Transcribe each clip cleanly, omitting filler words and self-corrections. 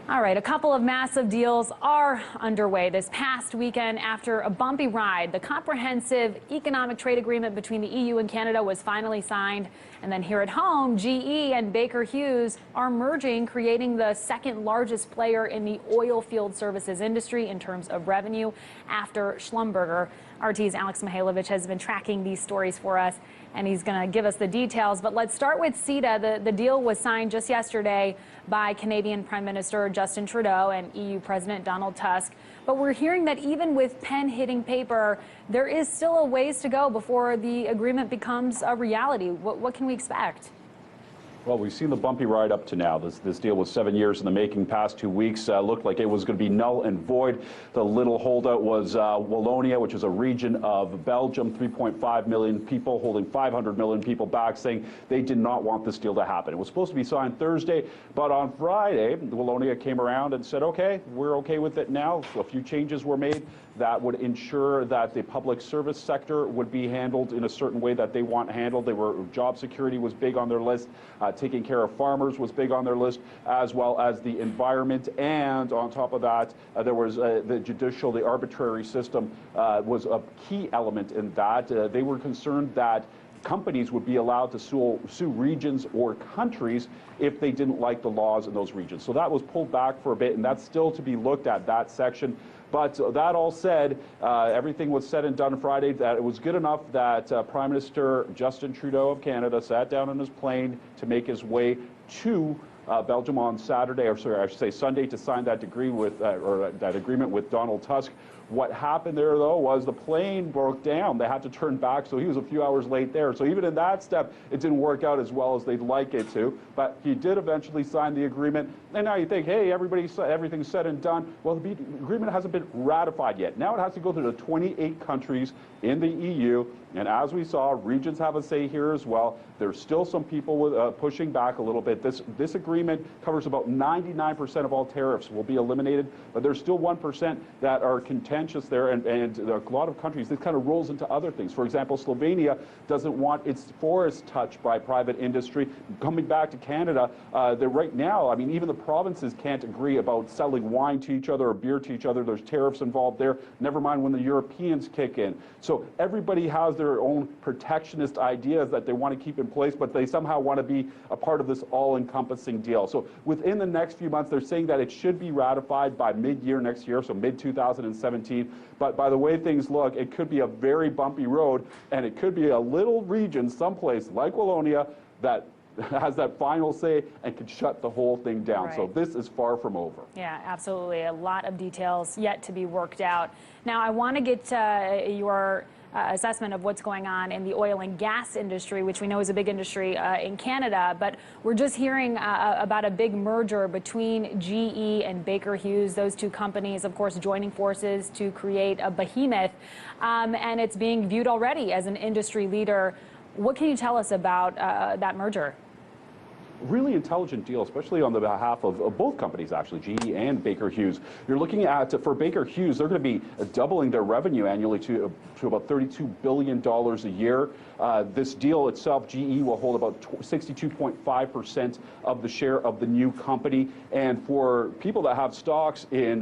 All right, a couple of massive deals are underway this past weekend after a bumpy ride. The comprehensive economic trade agreement between the EU and Canada was finally signed. And then here at home, GE and Baker Hughes are merging, creating the second largest player in the oil field services industry in terms of revenue after Schlumberger. RT's Alex Mihailovich has been tracking these stories for us, and he's going to give us the details. But let's start with CETA. The deal was signed just yesterday by Canadian Prime Minister Justin Trudeau and EU President Donald Tusk. But we're hearing that even with pen hitting paper, there is still a ways to go before the agreement becomes a reality. What can we expect? Well, we've seen the bumpy ride up to now. This deal was 7 years in the making. Past 2 weeks looked like it was going to be null and void. The little holdout was Wallonia, which is a region of Belgium, 3.5 million people, holding 500 million people back, saying they did not want this deal to happen. It was supposed to be signed Thursday, but on Friday, Wallonia came around and said, okay, we're okay with it now. So a few changes were made that would ensure that the public service sector would be handled in a certain way that they want handled. Job security was big on their list. Taking care of farmers was big on their list, as well as the environment. And on top of that, there was the arbitrary system was a key element in that. They were concerned that companies would be allowed to sue regions or countries if they didn't like the laws in those regions. So that was pulled back for a bit, and that's still to be looked at, that section. But that all said, everything was said and done Friday. That it was good enough that Prime Minister Justin Trudeau of Canada sat down on his plane to make his way to Belgium on Saturday, or sorry, I should say Sunday, to sign that degree with that agreement with Donald Tusk. What happened there, though, was the plane broke down. They had to turn back, so he was a few hours late there. So even in that step, it didn't work out as well as they'd like it to. But he did eventually sign the agreement. And now you think, hey, everything's said and done. Well, the agreement hasn't been ratified yet. Now it has to go to the 28 countries in the EU. And as we saw, regions have a say here as well. There's still some people pushing back a little bit. This agreement covers about 99% of all tariffs will be eliminated, but there's still 1% that are contentious there, and a lot of countries, this kind of rolls into other things. For example, Slovenia doesn't want its forests touched by private industry. Coming back to Canada, right now, I mean, even the provinces can't agree about selling wine to each other or beer to each other. There's tariffs involved there, never mind when the Europeans kick in. So everybody has their own protectionist ideas that they want to keep in place, but they somehow want to be a part of this all-encompassing deal. So within the next few months, they're saying that it should be ratified by mid-year next year, so mid-2017. But by the way things look, it could be a very bumpy road, and it could be a little region someplace like Wallonia that has that final say and could shut the whole thing down. Right. So this is far from over. Yeah, absolutely. A lot of details yet to be worked out. Now, I want to get your assessment of what's going on in the oil and gas industry, which we know is a big industry in Canada. But we're just hearing about a big merger between GE and Baker Hughes, those two companies, of course, joining forces to create a behemoth. And it's being viewed already as an industry leader. What can you tell us about that merger? Really intelligent deal, especially on the behalf of both companies, actually, GE and Baker Hughes. You're looking at, for Baker Hughes, they're going to be doubling their revenue annually to about $32 billion a year. This deal itself, GE will hold about 62.5% of the share of the new company. And for people that have stocks in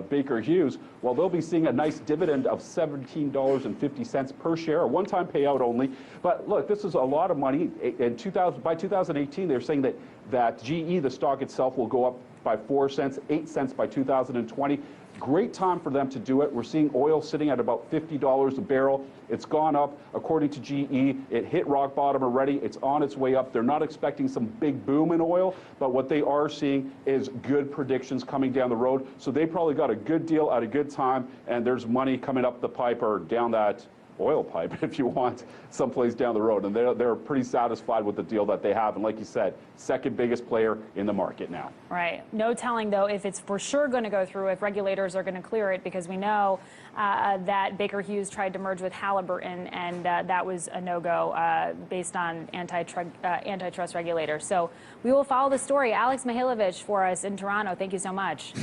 Baker Hughes, well, they'll be seeing a nice dividend of $17.50 per share, a one-time payout only. But look, this is a lot of money. By 2018, they're saying that GE, the stock itself, will go up by 4 cents, 8 cents by 2020. Great time for them to do it. We're seeing oil sitting at about $50 a barrel. It's gone up. According to GE, it hit rock bottom already. It's on its way up. They're not expecting some big boom in oil, but what they are seeing is good predictions coming down the road. So they probably got a good deal at a good time, and there's money coming up the pipe or down that oil pipe, if you want, someplace down the road. And they're pretty satisfied with the deal that they have. And like you said, second biggest player in the market now. Right. No telling, though, if it's for sure going to go through, if regulators are going to clear it, because we know that Baker Hughes tried to merge with Halliburton, and that was a no-go based on antitrust regulators. So we will follow the story. Alex Mihailovich for us in Toronto. Thank you so much.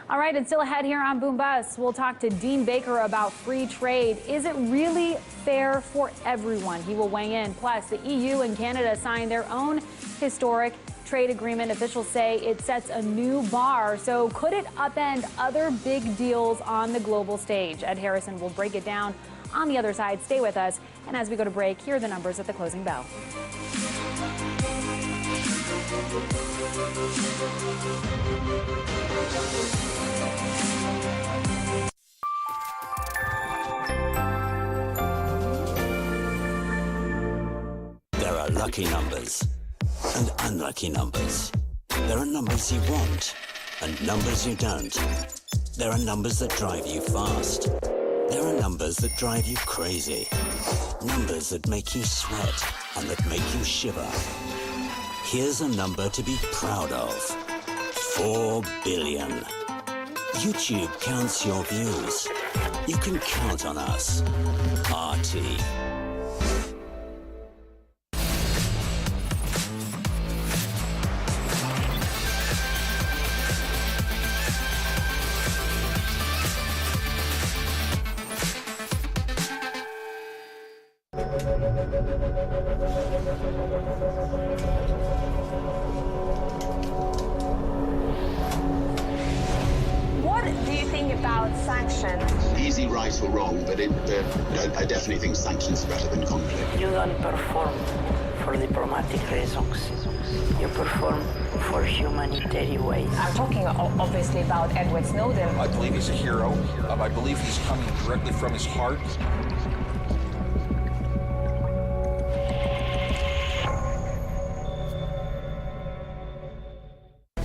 All right, and still ahead here on Boom Bust, we'll talk to Dean Baker about free trade. Is it really fair for everyone? He will weigh in. Plus, the EU and Canada signed their own historic trade agreement, officials say it sets a new bar. So could it upend other big deals on the global stage? Ed Harrison will break it down on the other side. Stay with us. And as we go to break, here are the numbers at the closing bell. There are lucky numbers and unlucky numbers. There are numbers you want and numbers you don't. There are numbers that drive you fast. There are numbers that drive you crazy. Numbers that make you sweat and that make you shiver. Here's a number to be proud of. 4 billion. YouTube counts your views. You can count on us. RT. What do you think about sanctions? Easy right or wrong, but I definitely think sanctions are better than conflict. You don't perform for diplomatic reasons. You perform for humanitarian ways. I'm talking obviously about Edward Snowden. I believe he's a hero. I believe he's coming directly from his heart.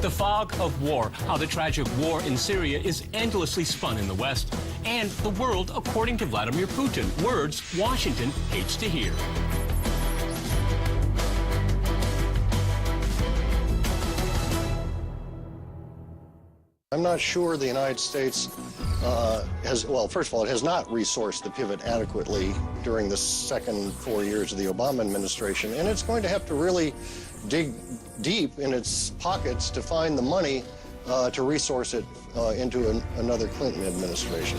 The fog of war, how the tragic war in Syria is endlessly spun in the West, and the world according to Vladimir Putin, words Washington hates to hear. I'm not sure the United States first of all, it has not resourced the pivot adequately during the second 4 years of the Obama administration, and it's going to have to really dig deep in its pockets to find the money to resource it into another Clinton administration.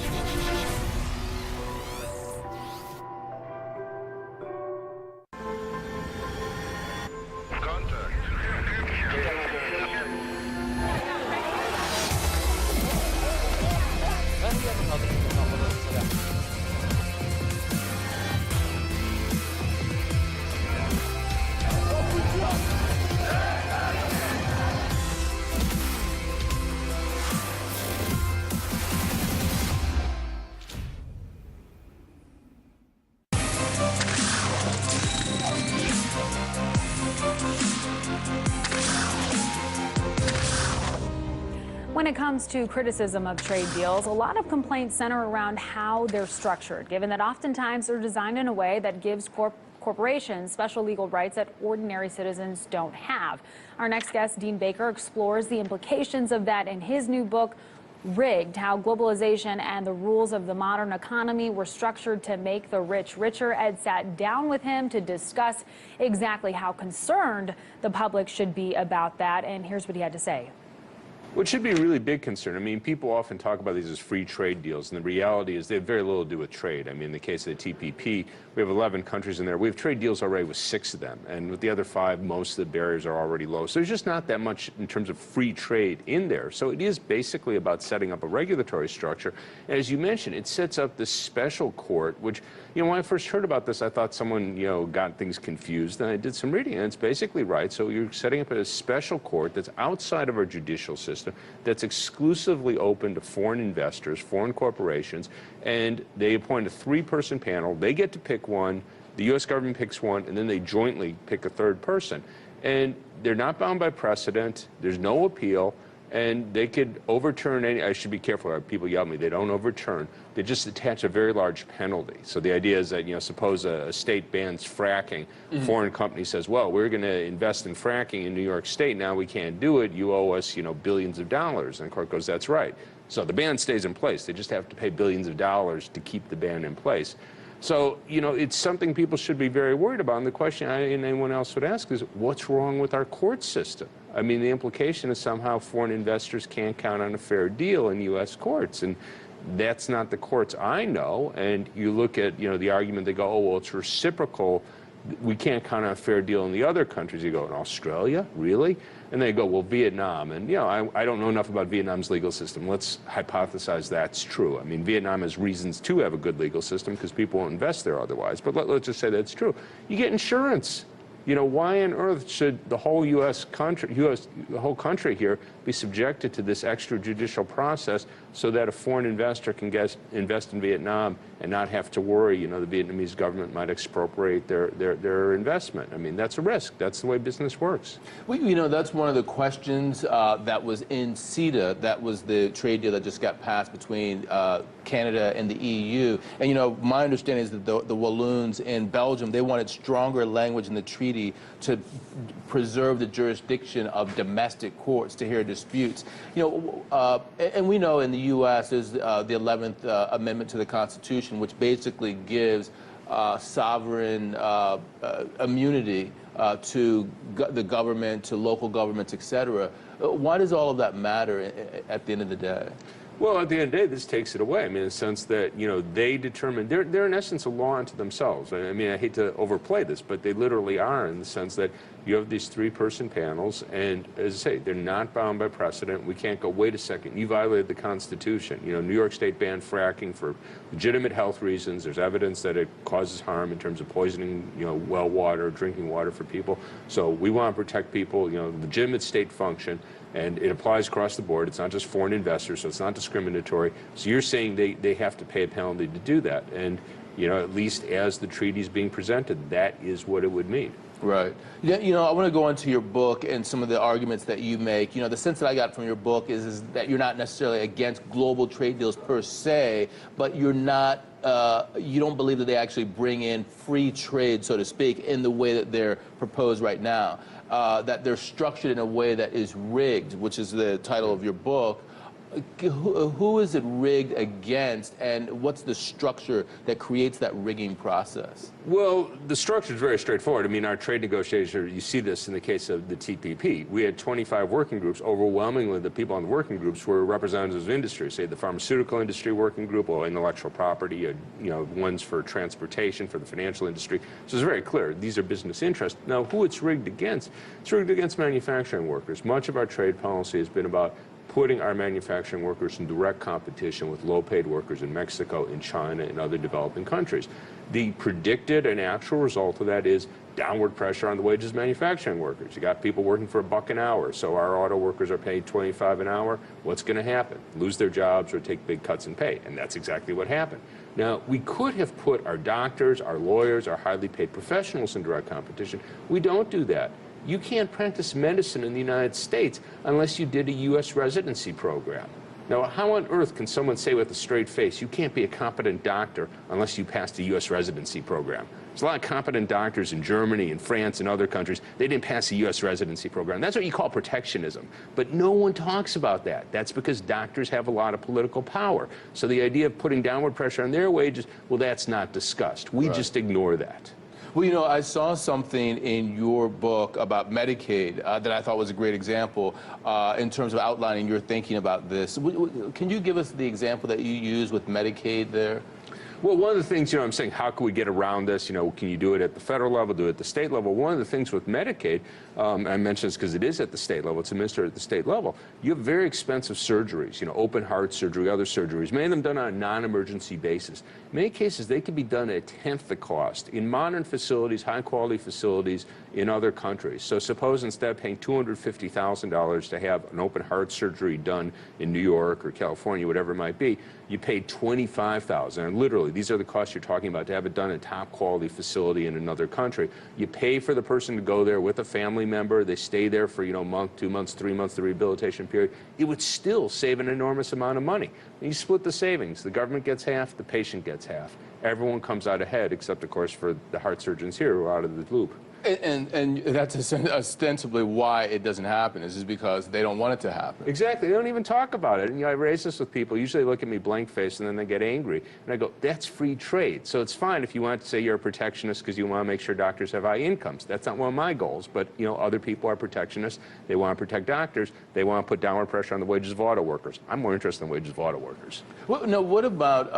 When it comes to criticism of trade deals, a lot of complaints center around how they're structured, given that oftentimes they're designed in a way that gives corporations special legal rights that ordinary citizens don't have. Our next guest, Dean Baker, explores the implications of that in his new book, Rigged: How Globalization and the Rules of the Modern Economy Were Structured to Make the Rich Richer. Ed sat down with him to discuss exactly how concerned the public should be about that, and here's what he had to say. Well, it should be a really big concern. I mean, people often talk about these as free trade deals, and the reality is they have very little to do with trade. I mean, in the case of the TPP, we have 11 countries in there. We have trade deals already with 6 of them, and with the other 5, most of the barriers are already low. So there's just not that much in terms of free trade in there. So it is basically about setting up a regulatory structure. And as you mentioned, it sets up this special court, which, you know, when I first heard about this, I thought someone, you know, got things confused, and I did some reading, and it's basically right. So you're setting up a special court that's outside of our judicial system, that's exclusively open to foreign investors, foreign corporations, and they appoint a 3-person panel. They get to pick one, the U.S. government picks one, and then they jointly pick a 3rd person. And they're not bound by precedent, there's no appeal, and they could overturn any, I should be careful, people yell at me, they don't overturn, they just attach a very large penalty. So the idea is that, you know, suppose a state bans fracking, foreign company says, well, we're going to invest in fracking in New York State, now we can't do it, you owe us, you know, billions of dollars. And the court goes, that's right. So the ban stays in place, they just have to pay billions of dollars to keep the ban in place. So, you know, it's something people should be very worried about. And the question anyone else would ask is, what's wrong with our court system? I mean, the implication is somehow foreign investors can't count on a fair deal in U.S. courts. And that's not the courts I know. And you look at, you know, the argument, they go, oh, well, it's reciprocal we can't count on a fair deal in the other countries. You go, in Australia? Really? And they go, well, Vietnam. And, I don't know enough about Vietnam's legal system. Let's hypothesize that's true. I mean, Vietnam has reasons to have a good legal system because people won't invest there otherwise. But let's just say that's true. You get insurance. Why on earth should the whole the whole country here be subjected to this extrajudicial process so that a foreign investor can invest in Vietnam and not have to worry, the Vietnamese government might expropriate their investment? I mean, that's a risk. That's the way business works. Well, that's one of the questions that was in CETA. That was the trade deal that just got passed between Canada and the EU. And, my understanding is that the Walloons in Belgium, they wanted stronger language in the treaty to preserve the jurisdiction of domestic courts to hear disputes. And we know in the U.S. there's the 11th Amendment to the Constitution, which basically gives sovereign immunity to the government, to local governments, etc. Why does all of that matter at the end of the day? Well, at the end of the day, this takes it away. I mean, in the sense that, they determine, they're in essence a law unto themselves. I mean, I hate to overplay this, but they literally are, in the sense that you have these three-person panels, and as I say, they're not bound by precedent. We can't go, wait a second, you violated the Constitution. New York State banned fracking for legitimate health reasons. There's evidence that it causes harm in terms of poisoning, well water, drinking water for people. So we want to protect people, legitimate state function. And it applies across the board. It's not just foreign investors, so it's not discriminatory. So you're saying they have to pay a penalty to do that. And, at least as the treaty is being presented, that is what it would mean. Right. Yeah, I want to go into your book and some of the arguments that you make. The sense that I got from your book is that you're not necessarily against global trade deals per se, but you're not, you don't believe that they actually bring in free trade, so to speak, in the way that they're proposed right now. That they're structured in a way that is rigged, which is the title of your book. Who is it rigged against, and what's the structure that creates that rigging process? Well, the structure is very straightforward. I mean, our trade negotiations, you see this in the case of the TPP. We had 25 working groups. Overwhelmingly, the people on the working groups were representatives of industry, say the pharmaceutical industry working group, or intellectual property, ones for transportation, for the financial industry. So it's very clear. These are business interests. Now, who it's rigged against? It's rigged against manufacturing workers. Much of our trade policy has been about putting our manufacturing workers in direct competition with low-paid workers in Mexico, in China, and other developing countries. The predicted and actual result of that is downward pressure on the wages of manufacturing workers. You got people working for $1 an hour, so our auto workers are paid $25 an hour. What's going to happen? Lose their jobs or take big cuts in pay, and that's exactly what happened. Now, we could have put our doctors, our lawyers, our highly paid professionals in direct competition. We don't do that. You can't practice medicine in the United States unless you did a U.S. residency program. Now, how on earth can someone say with a straight face, you can't be a competent doctor unless you passed a U.S. residency program? There's a lot of competent doctors in Germany and France and other countries. They didn't pass a U.S. residency program. That's what you call protectionism. But no one talks about that. That's because doctors have a lot of political power. So the idea of putting downward pressure on their wages, well, that's not discussed. We just ignore that. Well, I saw something in your book about Medicaid that I thought was a great example in terms of outlining your thinking about this. Can you give us the example that you use with Medicaid there? Well, one of the things, I'm saying, how can we get around this? Can you do it at the federal level, do it at the state level? One of the things with Medicaid, I mention this because it is at the state level, it's administered at the state level, you have very expensive surgeries, open heart surgery, other surgeries, many of them done on a non-emergency basis. In many cases, they can be done at a tenth the cost in modern facilities, high-quality facilities in other countries. So suppose instead of paying $250,000 to have an open heart surgery done in New York or California, whatever it might be, you pay $25,000, and literally, these are the costs you're talking about to have it done in a top-quality facility in another country. You pay for the person to go there with a family member. They stay there for, a month, 2 months, 3 months, the rehabilitation period. It would still save an enormous amount of money. And you split the savings. The government gets half, the patient gets half. Everyone comes out ahead, except, of course, for the heart surgeons here who are out of the loop. And that's ostensibly why it doesn't happen, is because they don't want it to happen. Exactly. They don't even talk about it. And, I raise this with people. Usually they look at me blank-faced, and then they get angry. And I go, that's free trade. So it's fine if you want to say you're a protectionist because you want to make sure doctors have high incomes. That's not one of my goals. But, other people are protectionists. They want to protect doctors. They want to put downward pressure on the wages of auto workers. I'm more interested in the wages of auto workers. Well, no, what about,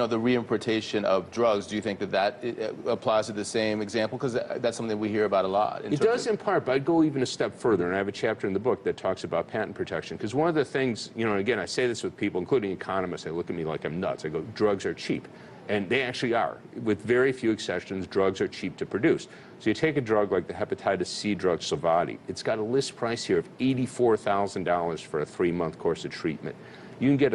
the reimportation of drugs? Do you think that applies to the same example? Because that's something we hear about a lot. It does in part, but I'd go even a step further, and I have a chapter in the book that talks about patent protection. Because one of the things, again, I say this with people, including economists, they look at me like I'm nuts. I go, drugs are cheap. And they actually are. With very few exceptions, drugs are cheap to produce. So you take a drug like the hepatitis C drug Sovaldi. It's got a list price here of $84,000 for a 3-month course of treatment. You can get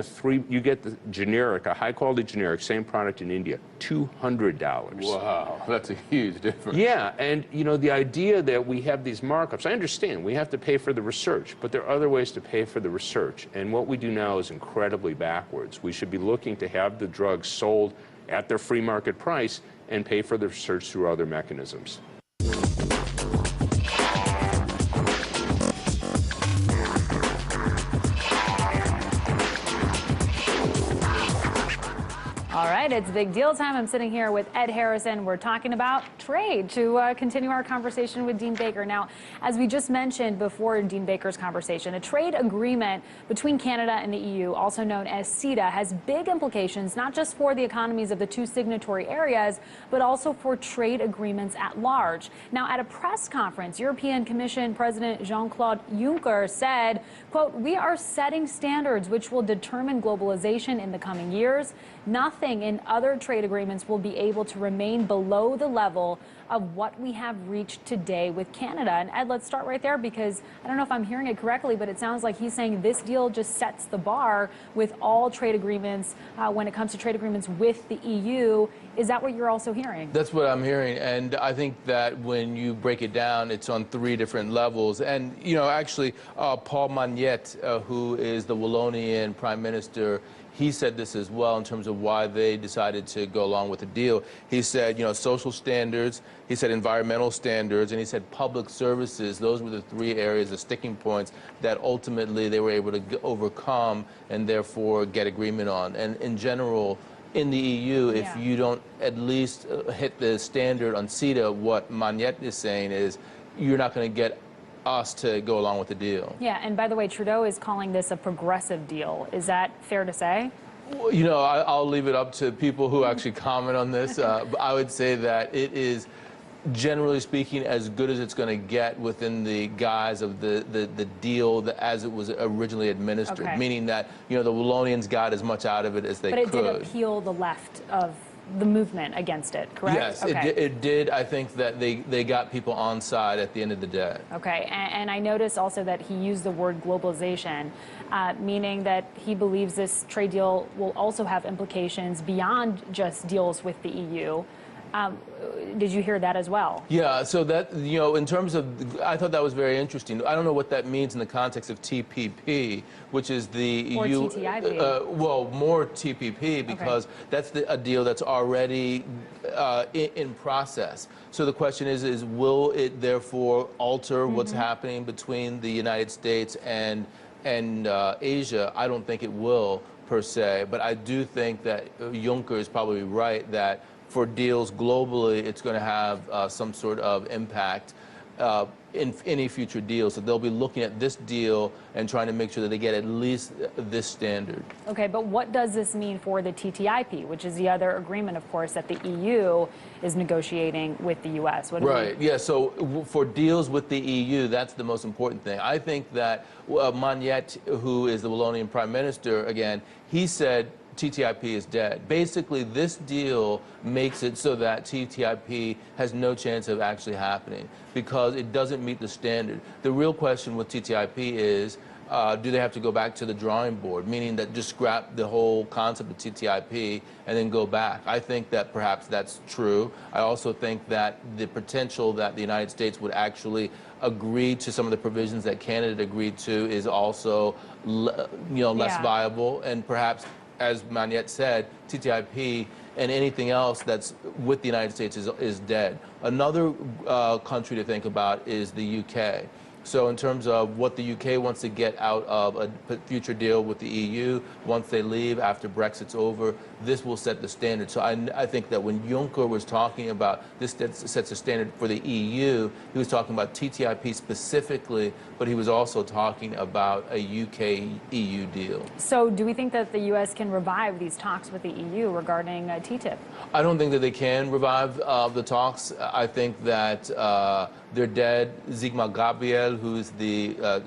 you get the generic, a high-quality generic, same product in India, $200. Wow, that's a huge difference. Yeah, and the idea that we have these markups, I understand we have to pay for the research, but there are other ways to pay for the research. And what we do now is incredibly backwards. We should be looking to have the drugs sold at their free market price and pay for the research through other mechanisms. All right, it's big deal time. I'm sitting here with Ed Harrison. We're talking about trade to continue our conversation with Dean Baker. Now, as we just mentioned before Dean Baker's conversation, a trade agreement between Canada and the EU, also known as CETA, has big implications not just for the economies of the two signatory areas, but also for trade agreements at large. Now, at a press conference, European Commission President Jean-Claude Juncker said, quote, "We are setting standards which will determine globalization in the coming years. Nothing in other trade agreements will be able to remain below the level of what we have reached today with Canada." And Ed, let's start right there, because I don't know if I'm hearing it correctly, but it sounds like he's saying this deal just sets the bar with all trade agreements when it comes to trade agreements with the EU. Is that what you're also hearing? That's what I'm hearing, and I think that when you break it down, it's on 3 different levels. And, actually, Paul Magnette, who is the Wallonian Prime Minister, he said this as well in terms of why they decided to go along with the deal. He said, social standards, he said environmental standards, and he said public services. Those were the 3 areas, the sticking points that ultimately they were able to overcome and therefore get agreement on. And in general, in the EU, if you don't at least hit the standard on CETA, what Magnette is saying is you're not going to get us to go along with the deal. Yeah, and by the way, Trudeau is calling this a progressive deal. Is that fair to say? Well, I'll leave it up to people who actually comment on this. But I would say that it is, generally speaking, as good as it's going to get within the guise of the deal as it was originally administered, meaning that, the Wallonians got as much out of it as they could. But it did appeal the left of the movement against it, correct? Yes, it did. I think that they got people on side at the end of the day. Okay, and I noticed also that he used the word globalization, meaning that he believes this trade deal will also have implications beyond just deals with the EU. Did you hear that as well? Yeah, so that, in terms of, I thought that was very interesting. I don't know what that means in the context of TPP, which is the or EU. TTIP. Well, more TPP, because that's a deal that's already in process. So the question is will it therefore alter what's happening between the United States and Asia? I don't think it will, per se, but I do think that Juncker is probably right that for deals globally, it's going to have some sort of impact in any future deal. So they'll be looking at this deal and trying to make sure that they get at least this standard. Okay, but what does this mean for the TTIP, which is the other agreement, of course, that the EU is negotiating with the U.S.? Yeah, so for deals with the EU, that's the most important thing. I think that Magnette, who is the Wallonian Prime Minister, again, he said TTIP is dead. Basically, this deal makes it so that TTIP has no chance of actually happening because it doesn't meet the standard. The real question with TTIP is, do they have to go back to the drawing board, meaning that just scrap the whole concept of TTIP and then go back? I think that perhaps that's true. I also think that the potential that the United States would actually agree to some of the provisions that Canada agreed to is also, less viable, and perhaps as Manette said, TTIP and anything else that's with the United States is dead. Another country to think about is the UK. So in terms of what the UK wants to get out of a future deal with the EU, once they leave after Brexit's over, this will set the standard. So I think that when Juncker was talking about this sets a standard for the EU, he was talking about TTIP specifically, but he was also talking about a UK-EU deal. So do we think that the U.S. can revive these talks with the EU regarding TTIP? I don't think that they can revive the talks. I think that they're dead. Sigmar Gabriel, who's the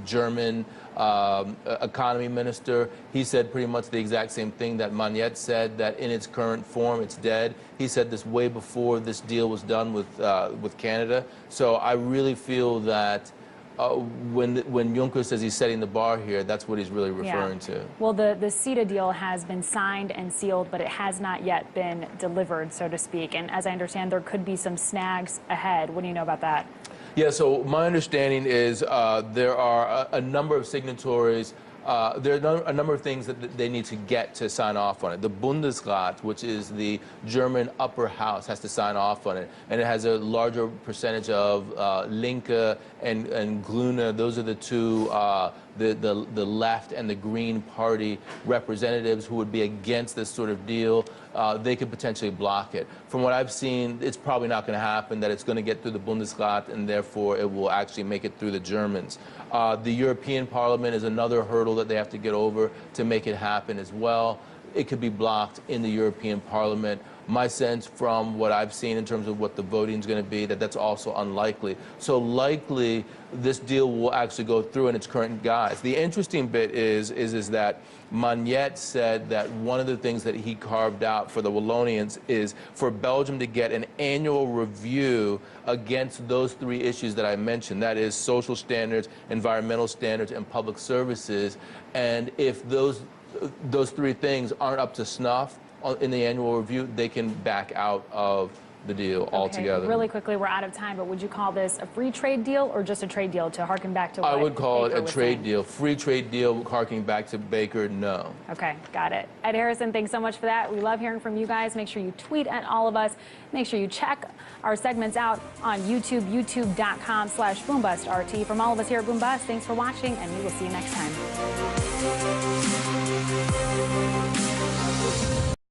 German economy minister, he said pretty much the exact same thing that Manette said, that in its current form, it's dead. He said this way before this deal was done with Canada. So I really feel that when Juncker says he's setting the bar here, that's what he's really referring to. Well, the CETA deal has been signed and sealed, but it has not yet been delivered, so to speak. And as I understand, there could be some snags ahead. What do you know about that? Yeah, so my understanding is there are a number of signatories. There are a number of things that they need to get to sign off on it. The Bundesrat, which is the German upper house, has to sign off on it. And it has a larger percentage of Linke and Grüne. Those are the two, the left and the Green Party representatives who would be against this sort of deal. They could potentially block it. From what I've seen, it's probably not going to happen, that it's going to get through the Bundesrat, and therefore it will actually make it through the Germans. The European Parliament is another hurdle that they have to get over to make it happen as well. It could be blocked in the European Parliament. My sense from what I've seen in terms of what the voting is going to be, that's also unlikely. So likely this deal will actually go through in its current guise. The interesting bit is that Manette said that one of the things that he carved out for the Wallonians is for Belgium to get an annual review against those three issues that I mentioned. That is social standards, environmental standards, and public services. And if those three things aren't up to snuff in the annual review, they can back out of the deal altogether. Really quickly, we're out of time, but would you call this a free trade deal or just a trade deal, to harken back to what I would call Baker it a was trade saying? deal. Free trade deal, harking back to Baker, no. Okay, got it. Ed Harrison, thanks so much for that. We love hearing from you guys. Make sure you tweet at all of us. Make sure you check our segments out on YouTube, youtube.com/BoomBustRT. From all of us here at Boom Bust, thanks for watching, and we will see you next time.